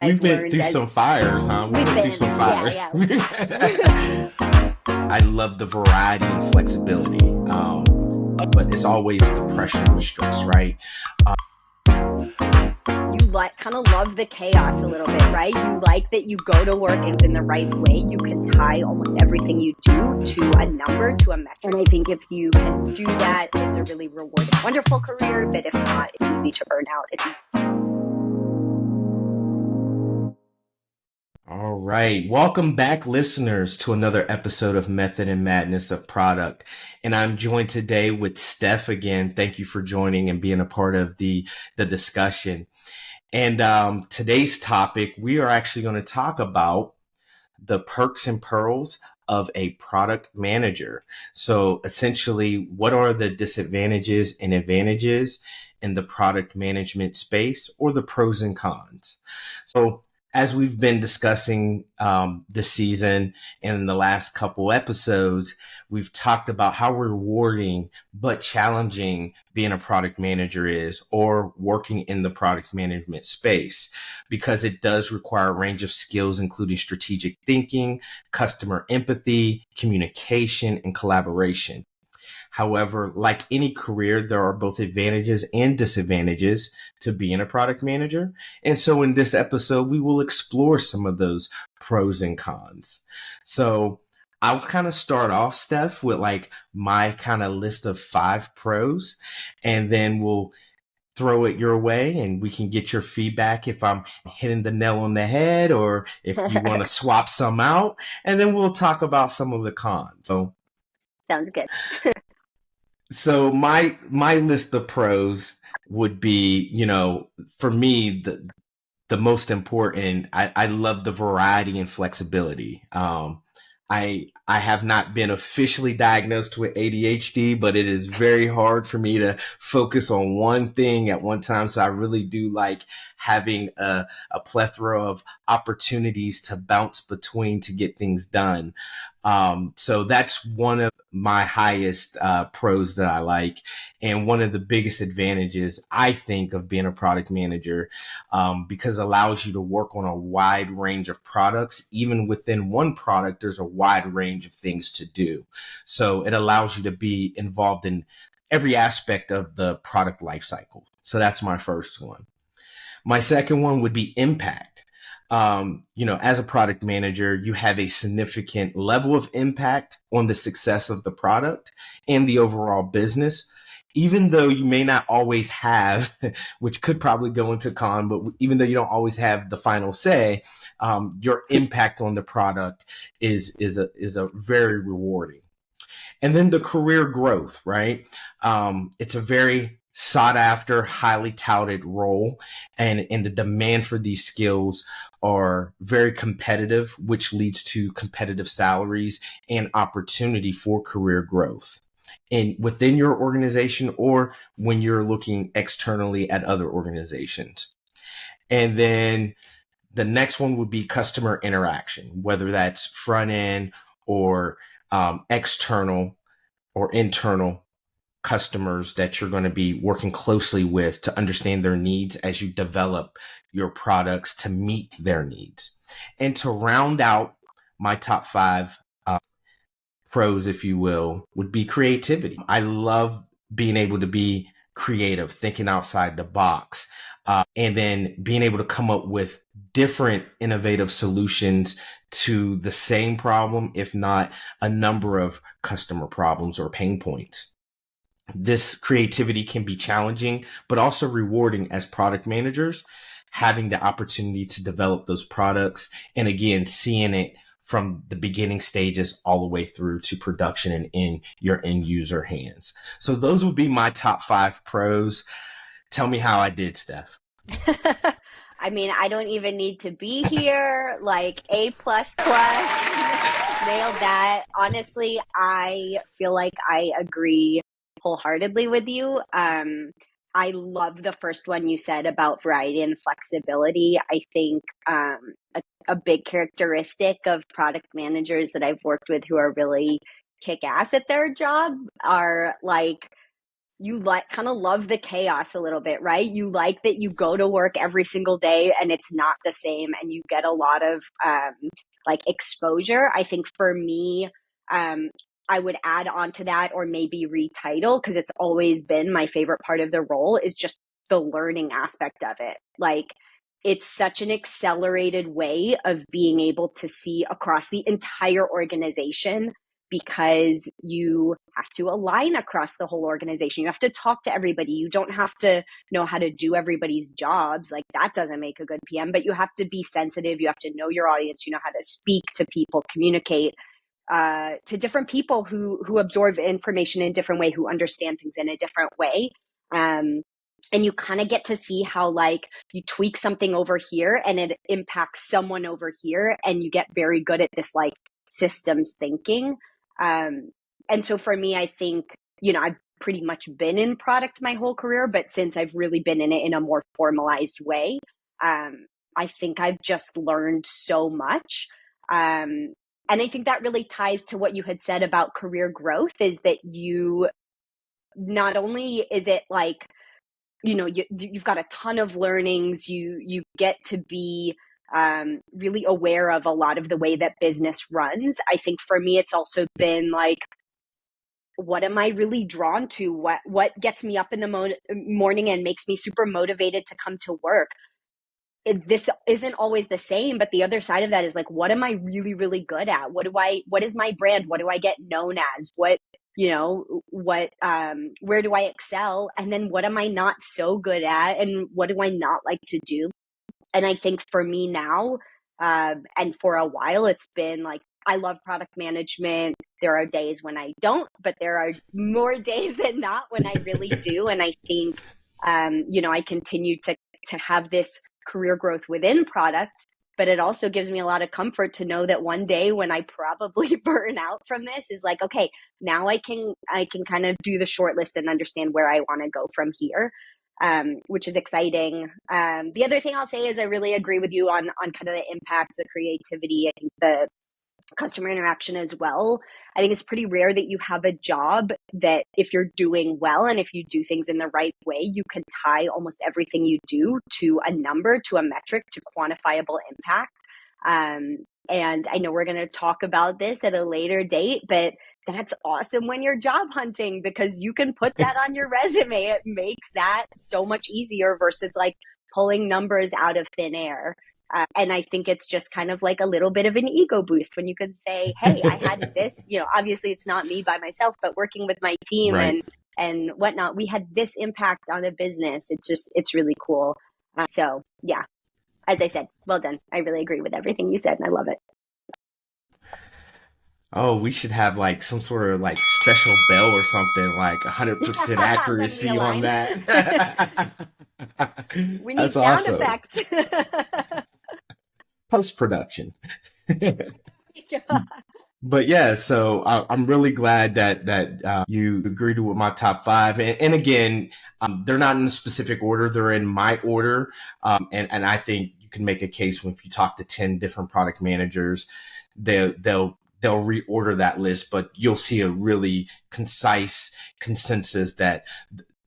We've I've been learned through as some fires, huh? We've we've been through been, some yeah, fires. yeah. I love the variety and flexibility, but it's always the pressure and the stress, right? You like kind of love the chaos a little bit, right? You like that you go to work and it's in the right way. You can tie almost everything you do to a number, to a metric. And I think if you can do that, it's a really rewarding, wonderful career. But if not, it's easy to burn out. All right. Welcome back, listeners, to another episode of Method and Madness of Product. And I'm joined today with Steph again. Thank you for joining and being a part of the discussion. And today's topic, we are actually going to talk about the perks and pearls of a product manager. So essentially, what are the disadvantages and advantages in the product management space, or the pros and cons? So as we've been discussing this season and in the last couple episodes, we've talked about how rewarding but challenging being a product manager is, or working in the product management space, because it does require a range of skills, including strategic thinking, customer empathy, communication, and collaboration. However, like any career, there are both advantages and disadvantages to being a product manager. And so in this episode, we will explore some of those pros and cons. So I'll kind of start off, Steph, with like my kind of list of 5 pros, and then we'll throw it your way and we can get your feedback if I'm hitting the nail on the head or if you want to swap some out. And then we'll talk about some of the cons. Sounds good. So my list of pros would be, for me, the most important. I love the variety and flexibility. I have not been officially diagnosed with ADHD, but it is very hard for me to focus on one thing at one time. So I really do like having a plethora of opportunities to bounce between to get things done. So that's one of my highest pros that I like. And one of the biggest advantages, I think, of being a product manager, because it allows you to work on a wide range of products. Even within one product, there's a wide range of things to do. So it allows you to be involved in every aspect of the product lifecycle. So that's my first one. My second one would be impact. As a product manager, you have a significant level of impact on the success of the product and the overall business, even though you may not always have, which could probably go into con, but even though you don't always have the final say, your impact on the product is a very rewarding. And then the career growth, right? It's a very sought after, highly touted role, and the demand for these skills are very competitive, which leads to competitive salaries and opportunity for career growth, and within your organization or when you're looking externally at other organizations. And then the next one would be customer interaction, whether that's front end or external or internal customers that you're going to be working closely with to understand their needs as you develop your products to meet their needs. And to round out my top 5 pros, if you will, would be creativity. I love being able to be creative, thinking outside the box, and then being able to come up with different innovative solutions to the same problem, if not a number of customer problems or pain points. This creativity can be challenging, but also rewarding as product managers, having the opportunity to develop those products. And again, seeing it from the beginning stages all the way through to production and in your end user hands. So those would be my top 5 pros. Tell me how I did, Steph. I mean, I don't even need to be here. Like A++. Nailed that. Honestly, I feel like I agree wholeheartedly with you. I love the first one you said about variety and flexibility. I think a big characteristic of product managers that I've worked with who are really kick ass at their job are like you like kind of love the chaos a little bit, right? You like that you go to work every single day and it's not the same, and you get a lot of like exposure. I think for me, I would add on to that, or maybe retitle, because it's always been my favorite part of the role, is just the learning aspect of it. Like, it's such an accelerated way of being able to see across the entire organization, because you have to align across the whole organization. You have to talk to everybody. You don't have to know how to do everybody's jobs. Like, that doesn't make a good PM, but you have to be sensitive. You have to know your audience. You know how to speak to people, communicate to different people who absorb information in a different way, who understand things in a different way. And you kind of get to see how, like, you tweak something over here and it impacts someone over here, and you get very good at this, like, systems thinking. And so for me, I think, I've pretty much been in product my whole career, but since I've really been in it in a more formalized way, I think I've just learned so much. And I think that really ties to what you had said about career growth, is that you, not only is it like, you've got a ton of learnings, you get to be really aware of a lot of the way that business runs. I think for me, it's also been like, what am I really drawn to? What gets me up in the morning and makes me super motivated to come to work? This isn't always the same, but the other side of that is like, what am I really, really good at? What is my brand? What do I get known as? Where do I excel? And then what am I not so good at? And what do I not like to do? And I think for me now, and for a while, it's been like, I love product management. There are days when I don't, but there are more days than not when I really do. And I think, I continue to have this career growth within product, but it also gives me a lot of comfort to know that one day when I probably burn out from this, is like, okay, now I can kind of do the short list and understand where I want to go from here. Which is exciting. The other thing I'll say is I really agree with you on kind of the impact, the creativity. I think the customer interaction as well. I think it's pretty rare that you have a job that, if you're doing well and if you do things in the right way, you can tie almost everything you do to a number, to a metric, to quantifiable impact. And I know we're going to talk about this at a later date, but that's awesome when you're job hunting, because you can put that on your resume. It makes that so much easier versus like pulling numbers out of thin air. And I think it's just kind of like a little bit of an ego boost when you can say, hey, I had this, obviously it's not me by myself, but working with my team Right. and whatnot, we had this impact on a business. It's really cool. So yeah, as I said, well done. I really agree with everything you said, and I love it. Oh, we should have like some sort of like special bell or something, like 100% When we accuracy on align, that. we need That's sound awesome. effects. Post production. Yeah. But yeah, so I'm really glad that you agreed with my top five. And again, they're not in a specific order; they're in my order. And I think you can make a case when, if you talk to 10 different product managers, they'll reorder that list, but you'll see a really concise consensus that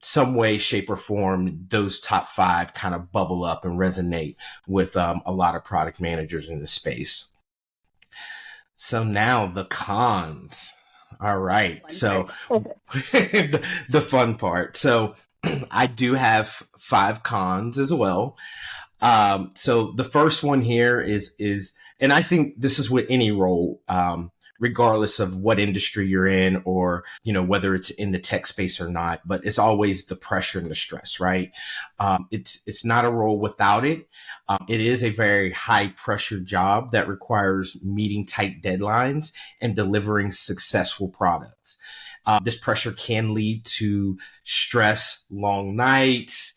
some way, shape, or form, those top five kind of bubble up and resonate with a lot of product managers in the space. So now the cons. All right. One So part. the fun part. So I do have five cons as well. So the first one here is, and I think this is with any role, regardless of what industry you're in, or, whether it's in the tech space or not, but it's always the pressure and the stress, right? It's not a role without it. It is a very high pressure job that requires meeting tight deadlines and delivering successful products. This pressure can lead to stress, long nights,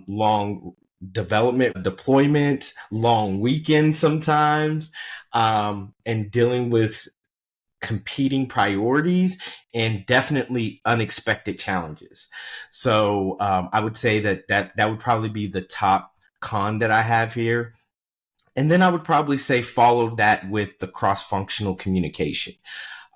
long development, deployment, long weekends sometimes, and dealing with competing priorities and definitely unexpected challenges. So I would say that would probably be the top con that I have here. And then I would probably say follow that with the cross-functional communication.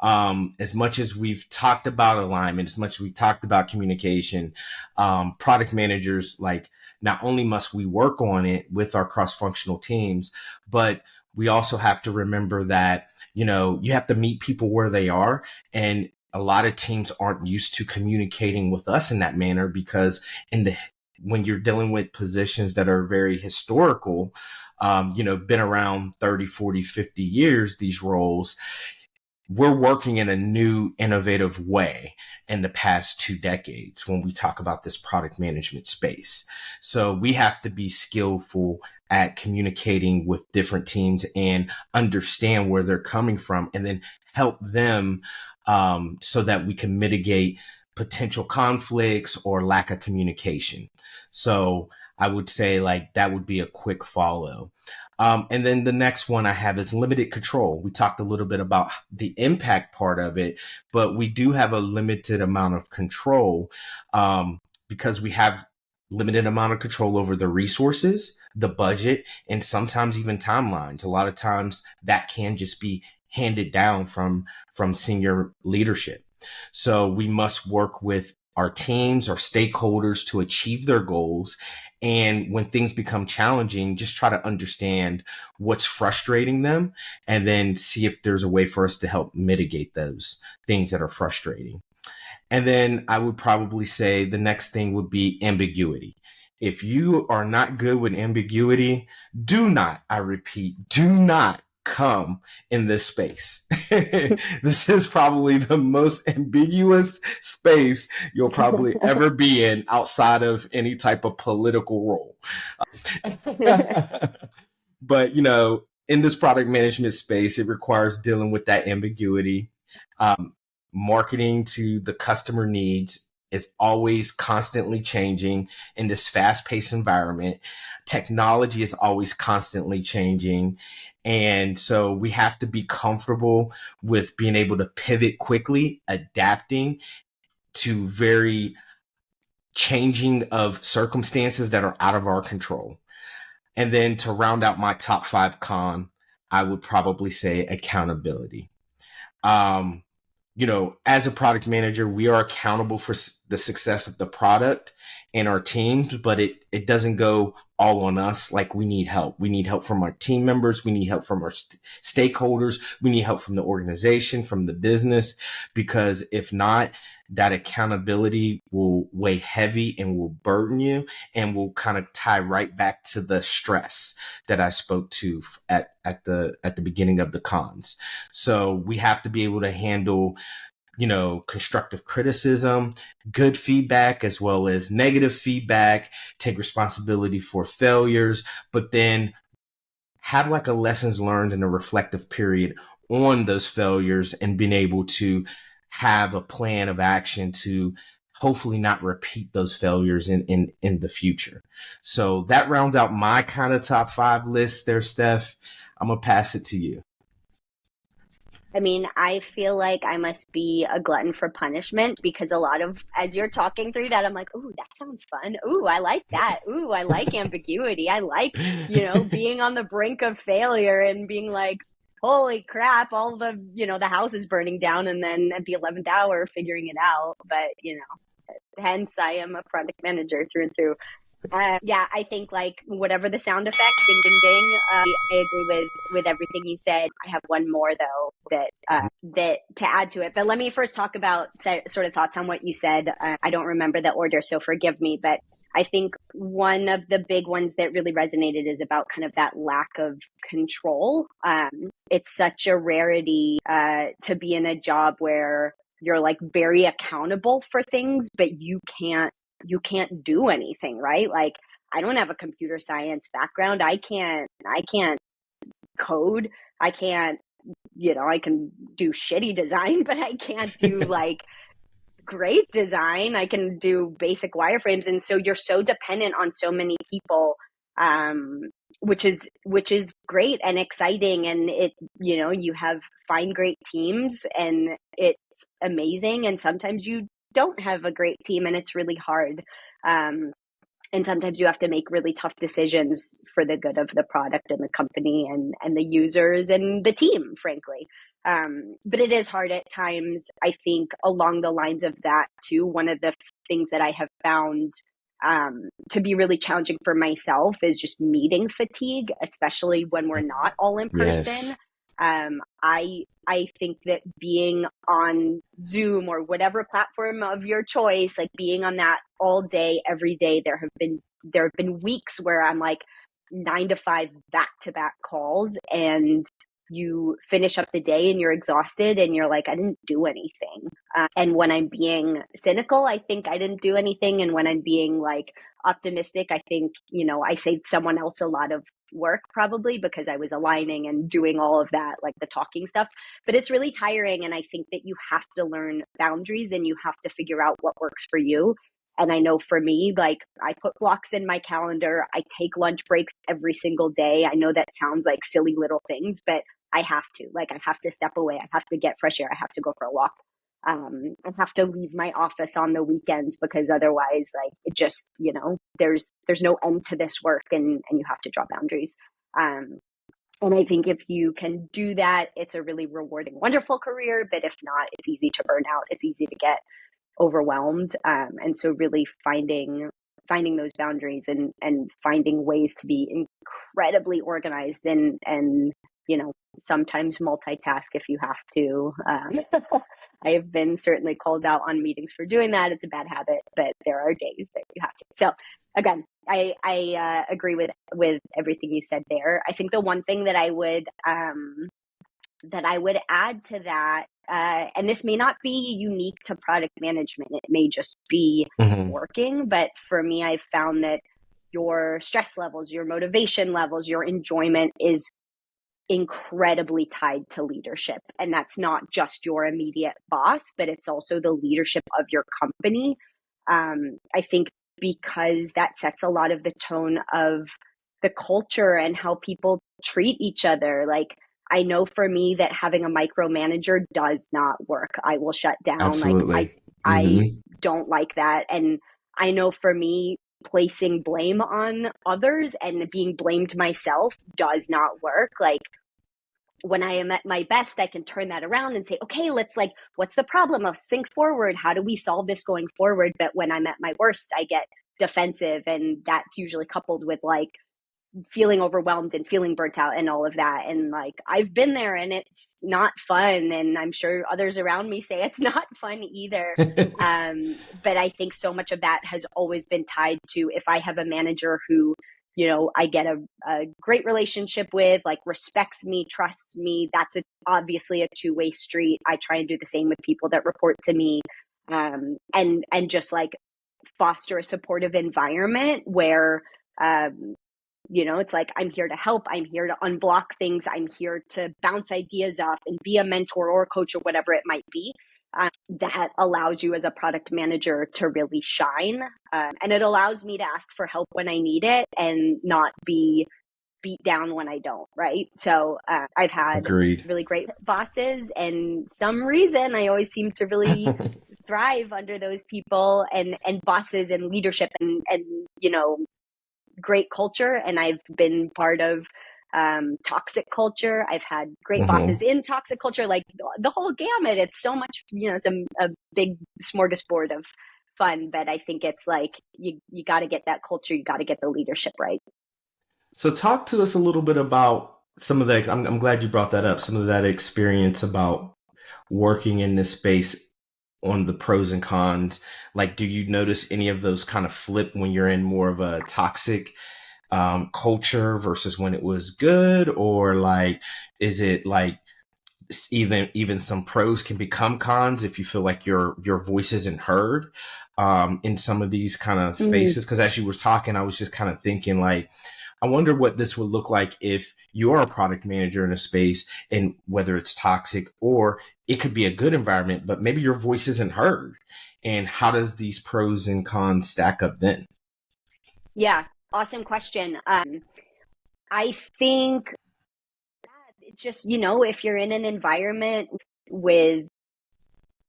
As much as we've talked about alignment, as much as we've talked about communication, product managers, like, not only must we work on it with our cross-functional teams, but we also have to remember that, you have to meet people where they are. And a lot of teams aren't used to communicating with us in that manner, because when you're dealing with positions that are very historical, been around 30, 40, 50 years, these roles, we're working in a new, innovative way in the past 2 decades when we talk about this product management space. So we have to be skillful at communicating with different teams and understand where they're coming from, and then help them, so that we can mitigate potential conflicts or lack of communication. So I would say, like, that would be a quick follow. And then the next one I have is limited control. We talked a little bit about the impact part of it, but we do have a limited amount of control, because we have limited amount of control over the resources, the budget, and sometimes even timelines. A lot of times that can just be handed down from senior leadership. So we must work with our teams, our stakeholders, to achieve their goals. And when things become challenging, just try to understand what's frustrating them, and then see if there's a way for us to help mitigate those things that are frustrating. And then I would probably say the next thing would be ambiguity. If you are not good with ambiguity, do not, I repeat, do not come in this space. This is probably the most ambiguous space you'll probably ever be in outside of any type of political role. But, in this product management space, it requires dealing with that ambiguity. Um, Marketing to the customer needs is always constantly changing in this fast paced environment. Technology is always constantly changing. And so we have to be comfortable with being able to pivot quickly, adapting to very changing of circumstances that are out of our control. And then to round out my top 5 I would probably say accountability. Um, as a product manager, we are accountable for the success of the product and our teams, but it doesn't go all on us. Like, we need help. We need help from our team members. We need help from our stakeholders. We need help from the organization, from the business, because if not, that accountability will weigh heavy and will burden you, and will kind of tie right back to the stress that I spoke to at the beginning of the cons. So we have to be able to handle, constructive criticism, good feedback, as well as negative feedback, take responsibility for failures, but then have like a lessons learned and a reflective period on those failures, and being able to have a plan of action to hopefully not repeat those failures in the future. So that rounds out my kind of top 5 list there, Steph. I'm going to pass it to you. I mean, I feel like I must be a glutton for punishment, because as you're talking through that, I'm like, ooh, that sounds fun. Ooh, I like that. Ooh, I like ambiguity. I like, being on the brink of failure and being like, holy crap, all the house is burning down, and then at the 11th hour figuring it out. But, hence I am a product manager through and through. Yeah, I think, like, whatever the sound effect, ding, ding, ding. I agree with everything you said. I have one more though that to add to it. But let me first talk about sort of thoughts on what you said. I don't remember the order, so forgive me. But I think one of the big ones that really resonated is about kind of that lack of control. It's such a rarity to be in a job where you're like very accountable for things, but you can't do anything, right? Like, I don't have a computer science background. I can't code. I can't, I can do shitty design, but I can't do like great design. I can do basic wireframes. And so you're so dependent on so many people, which is great and exciting. And you find great teams, and it's amazing. And sometimes you don't have a great team, and it's really hard. And sometimes you have to make really tough decisions for the good of the product and the company and the users and the team, frankly. But it is hard at times. I think along the lines of that too, one of the things that I have found to be really challenging for myself is just meeting fatigue, especially when we're not all in person. Yes. I think that being on Zoom or whatever platform of your choice, like being on that all day, every day, there have been weeks where I'm like 9 to 5 back to back calls, and you finish up the day and you're exhausted and you're like, I didn't do anything. And when I'm being cynical, I think I didn't do anything. And when I'm being like optimistic, I think, I saved someone else a lot of work probably because I was aligning and doing all of that, like the talking stuff. But it's really tiring. And I think that you have to learn boundaries and you have to figure out what works for you. And I know for me, like I put blocks in my calendar. I take lunch breaks every single day. I know that sounds like silly little things, but I have to. Like I have to step away. I have to get fresh air. I have to go for a walk. I have to leave my office on the weekends because otherwise, like it just, there's no end to this work, and you have to draw boundaries. And I think if you can do that, it's a really rewarding, wonderful career. But if not, it's easy to burn out. It's easy to get overwhelmed. And so really finding those boundaries and finding ways to be incredibly organized and sometimes multitask if you have to. I have been certainly called out on meetings for doing that. It's a bad habit, but there are days that you have to. So again, I agree with everything you said there. I think the one thing that I would add to that, and this may not be unique to product management, it may just be Mm-hmm. working, but for me, I've found that your stress levels, your motivation levels, your enjoyment is incredibly tied to leadership. And that's not just your immediate boss, but it's also the leadership of your company. I think because that sets a lot of the tone of the culture and how people treat each other. Like, I know for me that having a micromanager does not work. I will shut down. Like, I, Absolutely. I Mm-hmm. don't like that. And I know for me, placing blame on others and being blamed myself does not work. Like, when I am at my best, I can turn that around and say, okay, let's like, what's the problem? Let's think forward. How do we solve this going forward? But when I'm at my worst, I get defensive. And that's usually coupled with like feeling overwhelmed and feeling burnt out and all of that. And like, I've been there and it's not fun. And I'm sure others around me say it's not fun either. But I think so much of that has always been tied to if I have a manager who, I get a great relationship with, like respects me, trusts me, that's obviously a two-way street. I try and do the same with people that report to me, and just like foster a supportive environment where, it's like, I'm here to help. I'm here to unblock things. I'm here to bounce ideas off and be a mentor or a coach or whatever it might be. That allows you as a product manager to really shine. And it allows me to ask for help when I need it and not be beat down when I don't, right? So I've had Agreed. really great bosses, and some reason I always seem to really thrive under those people and bosses and leadership and great culture. And I've been part of toxic culture. I've had great bosses Mm-hmm. in toxic culture, like the whole gamut. It's so much, it's a big smorgasbord of fun. But I think it's like, you got to get that culture. You got to get the leadership right. So talk to us a little bit about some of the, I'm glad you brought that up, some of that experience about working in this space on the pros and cons. Like, do you notice any of those kind of flip when you're in more of a toxic culture versus when it was good? Or like, is it like even some pros can become cons if you feel like your voice isn't heard in some of these kind of Mm, spaces? Because as you were talking, I was just kind of thinking like, I wonder what this would look like if you're a product manager in a space, and whether it's toxic or it could be a good environment, but maybe your voice isn't heard. And how does these pros and cons stack up then? yeah, awesome question. I think it's just, if you're in an environment with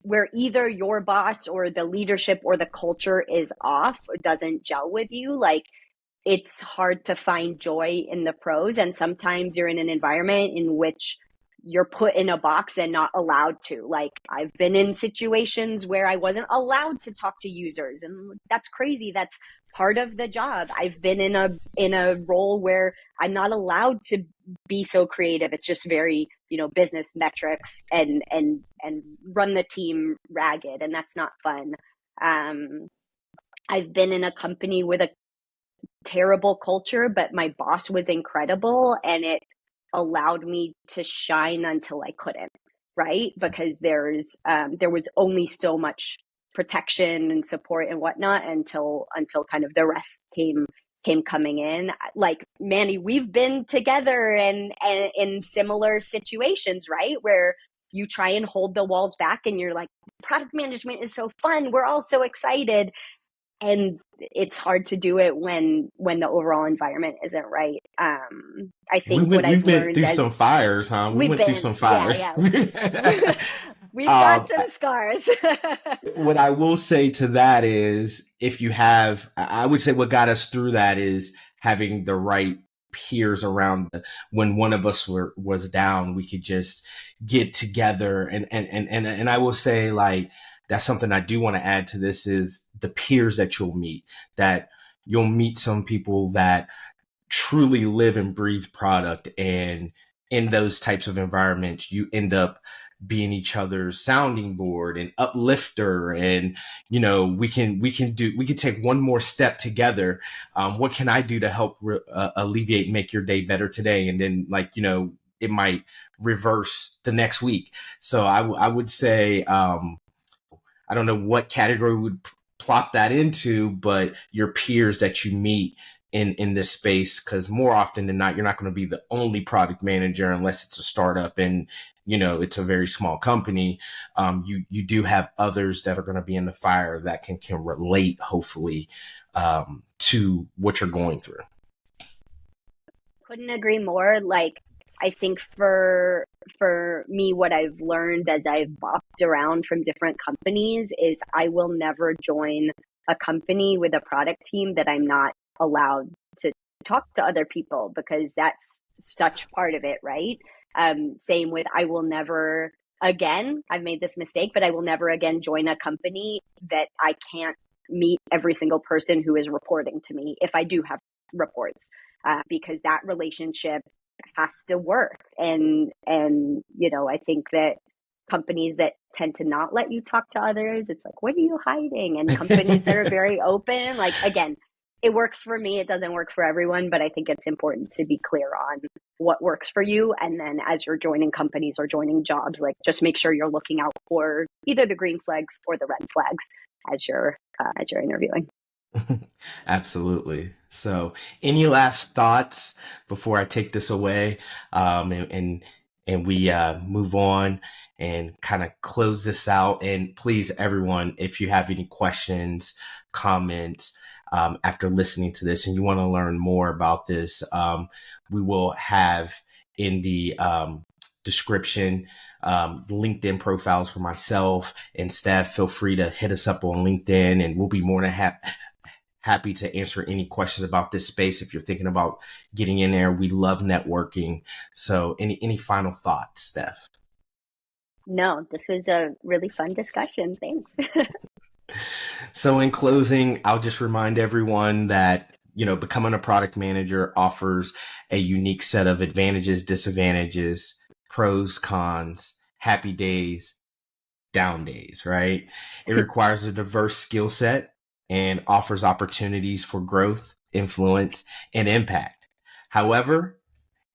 where either your boss or the leadership or the culture is off or doesn't gel with you, like it's hard to find joy in the pros. And sometimes you're in an environment in which you're put in a box and not allowed to. Like, I've been in situations where I wasn't allowed to talk to users, and that's crazy. That's part of the job. I've been in a role where I'm not allowed to be so creative. It's just very, business metrics and run the team ragged, and that's not fun. I've been in a company with a terrible culture, but my boss was incredible, and it allowed me to shine until I couldn't, right? Because there was only so much protection and support and whatnot until kind of the rest came coming in. Like, Manny, we've been together and in similar situations, right? Where you try and hold the walls back and you're like, product management is so fun. We're all so excited. And it's hard to do it when the overall environment isn't right. I think what We've I've been learned through as some fires, huh? We we've went through been, some yeah, fires. yeah, we've got um, some scars. what I will say to that is, if you have, I would say what got us through that is having the right peers around. When one of us was down, we could just get together. And I will say, like, that's something I do want to add to this is the peers that you'll meet, that you'll meet some people that truly live and breathe product. And in those types of environments, you end up being each other's sounding board and uplifter. And, we can take one more step together. What can I do to help alleviate, make your day better today? And then, like, it might reverse the next week. So I would say, I don't know what category we would plop that into, but your peers that you meet in this space, because more often than not, you're not going to be the only product manager unless it's a startup and it's a very small company. You do have others that are going to be in the fire that can relate, hopefully, to what you're going through. Couldn't agree more. Like, I think for me, what I've learned as I've bopped around from different companies is I will never join a company with a product team that I'm not allowed to talk to other people, because that's such part of it, right? Same with, I will never again, I've made this mistake, but I will never again join a company that I can't meet every single person who is reporting to me, if I do have reports, because that relationship has to work. And I think that companies that tend to not let you talk to others, it's like, what are you hiding? And companies that are very open, like, again, it works for me. It doesn't work for everyone, but I think it's important to be clear on what works for you. And then as you're joining companies or joining jobs, like, just make sure you're looking out for either the green flags or the red flags as you're interviewing. Absolutely. So, any last thoughts before I take this away, and we move on and kind of close this out? And please, everyone, if you have any questions, comments, after listening to this and you want to learn more about this, we will have in the description LinkedIn profiles for myself and Steph. Feel free to hit us up on LinkedIn, and we'll be more than happy to answer any questions about this space. If you're thinking about getting in there, we love networking. So any final thoughts, Steph? No, this was a really fun discussion. Thanks. So in closing, I'll just remind everyone that, becoming a product manager offers a unique set of advantages, disadvantages, pros, cons, happy days, down days, right? It requires a diverse skill set and offers opportunities for growth, influence, and impact. However,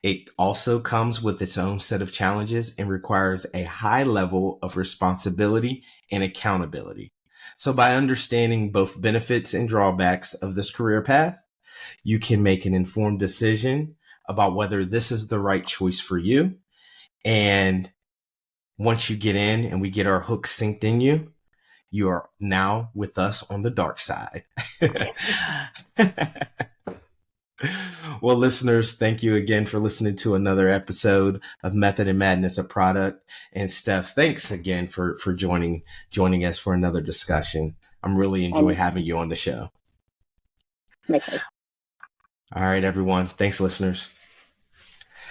it also comes with its own set of challenges and requires a high level of responsibility and accountability. So by understanding both benefits and drawbacks of this career path, you can make an informed decision about whether this is the right choice for you. And once you get in and we get our hook synced in you, you are now with us on the dark side. Well, listeners, thank you again for listening to another episode of Method and Madness, a product. And Steph, thanks again for joining us for another discussion. I'm really enjoying having you on the show. Likewise. All right, everyone. Thanks, listeners.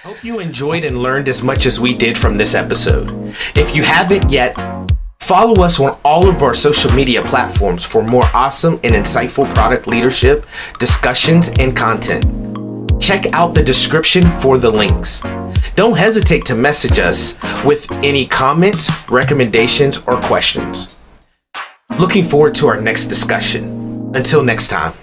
Hope you enjoyed and learned as much as we did from this episode. If you haven't yet, follow us on all of our social media platforms for more awesome and insightful product leadership, discussions, and content. Check out the description for the links. Don't hesitate to message us with any comments, recommendations, or questions. Looking forward to our next discussion. Until next time.